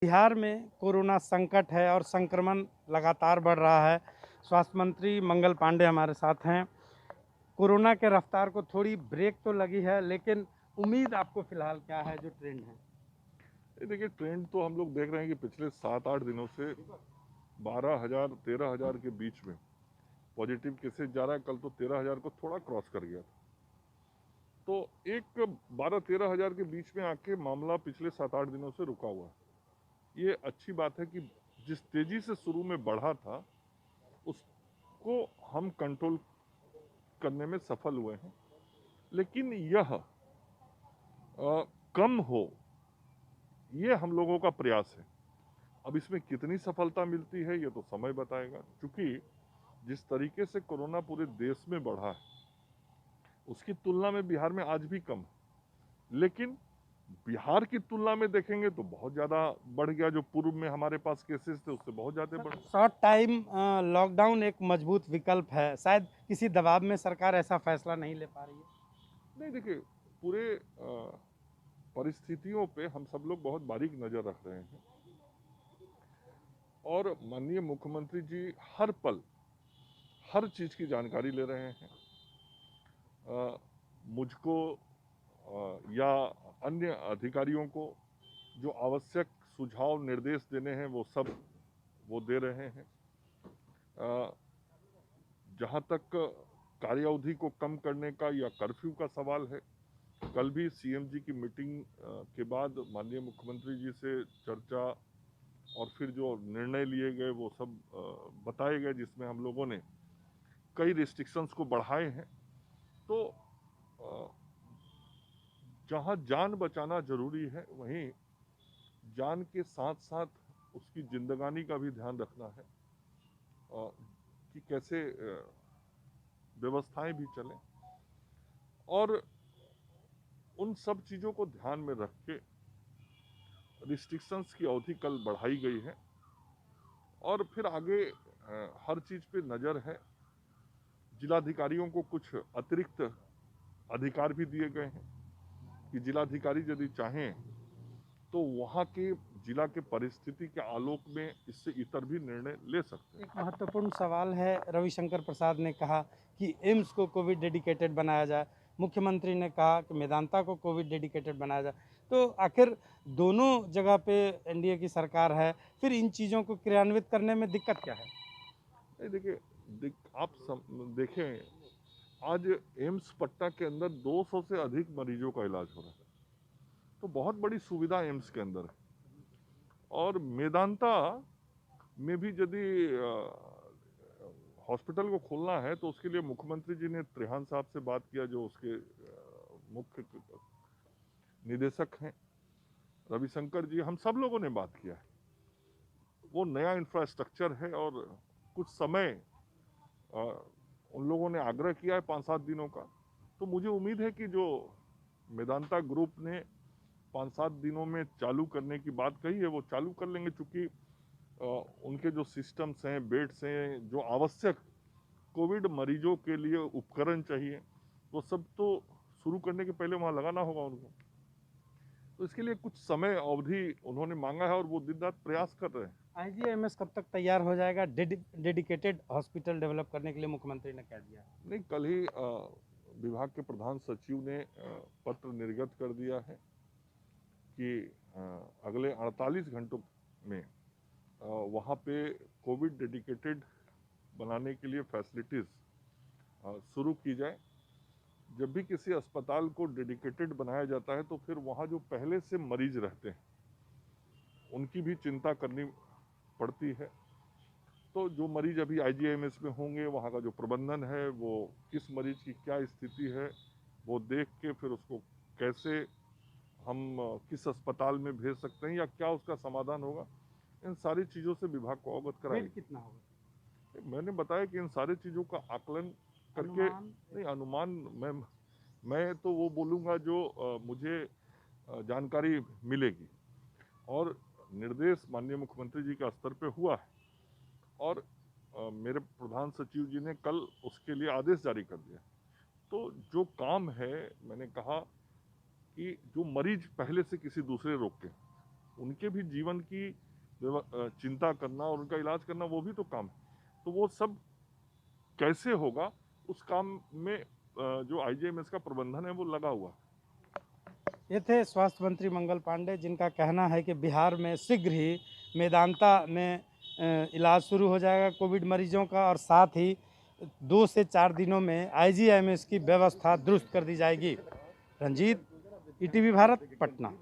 बिहार में कोरोना संकट है और संक्रमण लगातार बढ़ रहा है। स्वास्थ्य मंत्री मंगल पांडे हमारे साथ हैं। कोरोना के रफ्तार को थोड़ी ब्रेक तो लगी है, लेकिन उम्मीद आपको फिलहाल क्या है जो ट्रेंड है? ये देखिए, ट्रेंड तो हम लोग देख रहे हैं कि पिछले 7-8 दिनों से 12,000 13,000 के बीच में पॉजिटिव केसेस जा रहा है। कल तो 13,000 को थोड़ा क्रॉस कर गया था। तो एक 12-13,000 के बीच में आके मामला पिछले 7-8 दिनों से रुका हुआ है। ये अच्छी बात है कि जिस तेजी से शुरू में बढ़ा था उसको हम कंट्रोल करने में सफल हुए हैं, लेकिन यह कम हो, ये हम लोगों का प्रयास है। अब इसमें कितनी सफलता मिलती है ये तो समय बताएगा, क्योंकि जिस तरीके से कोरोना पूरे देश में बढ़ा है उसकी तुलना में बिहार में आज भी कम है, लेकिन बिहार की तुलना में देखेंगे तो बहुत ज़्यादा बढ़ गया। जो पूर्व में हमारे पास केसेस थे उससे बहुत ज़्यादा बढ़। शॉर्ट टाइम लॉकडाउन एक मजबूत विकल्प है। शायद किसी दबाव में सरकार ऐसा फैसला नहीं ले पा रही है। नहीं, देखिए, पूरे परिस्थितियों पे हम सब लोग बहुत बारीक नज़र रख रहे हैं और माननीय मुख्यमंत्री जी हर पल हर चीज़ की जानकारी ले रहे हैं। मुझको या अन्य अधिकारियों को जो आवश्यक सुझाव निर्देश देने हैं वो सब वो दे रहे हैं। जहाँ तक कार्यावधि को कम करने का या कर्फ्यू का सवाल है, कल भी सीएम जी की मीटिंग के बाद माननीय मुख्यमंत्री जी से चर्चा और फिर जो निर्णय लिए गए वो सब बताए गए, जिसमें हम लोगों ने कई रिस्ट्रिक्शंस को बढ़ाए हैं। तो जहाँ जान बचाना जरूरी है वहीं जान के साथ साथ उसकी जिंदगानी का भी ध्यान रखना है, कि कैसे व्यवस्थाएं भी चलें। और उन सब चीज़ों को ध्यान में रख के रिस्ट्रिक्शंस की अवधि कल बढ़ाई गई है और फिर आगे हर चीज़ पे नज़र है। जिलाधिकारियों को कुछ अतिरिक्त अधिकार भी दिए गए हैं कि जिलाधिकारी यदि चाहें तो वहाँ के जिला के परिस्थिति के आलोक में इससे इतर भी निर्णय ले सकते हैं। एक महत्वपूर्ण सवाल है। रविशंकर प्रसाद ने कहा कि एम्स को कोविड डेडिकेटेड बनाया जाए। मुख्यमंत्री ने कहा कि मेदांता को कोविड डेडिकेटेड बनाया जाए। तो आखिर दोनों जगह पे एनडीए की सरकार है, फिर इन चीज़ों को क्रियान्वित करने में दिक्कत क्या है? नहीं, देखिए, आप देखें, आज एम्स पटना के अंदर 200 से अधिक मरीजों का इलाज हो रहा है। तो बहुत बड़ी सुविधा एम्स के अंदर है। और मेदांता में भी यदि हॉस्पिटल को खोलना है तो उसके लिए मुख्यमंत्री जी ने त्रिहान साहब से बात किया, जो उसके मुख्य निदेशक हैं रविशंकर जी। हम सब लोगों ने बात किया है। वो नया इंफ्रास्ट्रक्चर है और कुछ समय उन लोगों ने आग्रह किया है 5-7 दिनों का। तो मुझे उम्मीद है कि जो मेदांता ग्रुप ने 5-7 दिनों में चालू करने की बात कही है वो चालू कर लेंगे, क्योंकि उनके जो सिस्टम्स हैं, बेड्स हैं, जो आवश्यक कोविड मरीजों के लिए उपकरण चाहिए, वो सब तो शुरू करने के पहले वहाँ लगाना होगा उनको। तो इसके लिए कुछ समय अवधि उन्होंने मांगा है और वो दिन रात प्रयास कर रहे हैं। आईजीआईएमएस कब तक तैयार हो जाएगा? डेडिकेटेड हॉस्पिटल डेवलप करने के लिए मुख्यमंत्री ने कह दिया। नहीं, कल ही विभाग के प्रधान सचिव ने पत्र निर्गत कर दिया है कि अगले 48 घंटों में वहाँ पे कोविड डेडिकेटेड बनाने के लिए फैसिलिटीज़ शुरू की जाए। जब भी किसी अस्पताल को डेडिकेटेड बनाया जाता है तो फिर वहाँ जो पहले से मरीज रहते हैं उनकी भी चिंता करनी पड़ती है। तो जो मरीज अभी आईजीआईएमएस में होंगे, वहाँ का जो प्रबंधन है वो किस मरीज की क्या स्थिति है वो देख के फिर उसको कैसे हम किस अस्पताल में भेज सकते हैं या क्या उसका समाधान होगा, इन सारी चीज़ों से विभाग को अवगत कराएगी। कितना होगा? मैंने बताया कि इन सारी चीज़ों का आकलन करके, नहीं अनुमान, मैं तो वो बोलूँगा जो मुझे जानकारी मिलेगी। और निर्देश माननीय मुख्यमंत्री जी का स्तर पे हुआ है और मेरे प्रधान सचिव जी ने कल उसके लिए आदेश जारी कर दिया। तो जो काम है, मैंने कहा कि जो मरीज पहले से किसी दूसरे रोग के, उनके भी जीवन की चिंता करना और उनका इलाज करना वो भी तो काम है। तो वो सब कैसे होगा उस काम में जो आईजीएमएस का प्रबंधन है वो लगा हुआ। ये थे स्वास्थ्य मंत्री मंगल पांडे, जिनका कहना है कि बिहार में शीघ्र ही मेदांता में इलाज शुरू हो जाएगा कोविड मरीजों का, और साथ ही 2 से 4 दिनों में आईजीएमएस की व्यवस्था दुरुस्त कर दी जाएगी। रंजीत, ईटीवी भारत, पटना।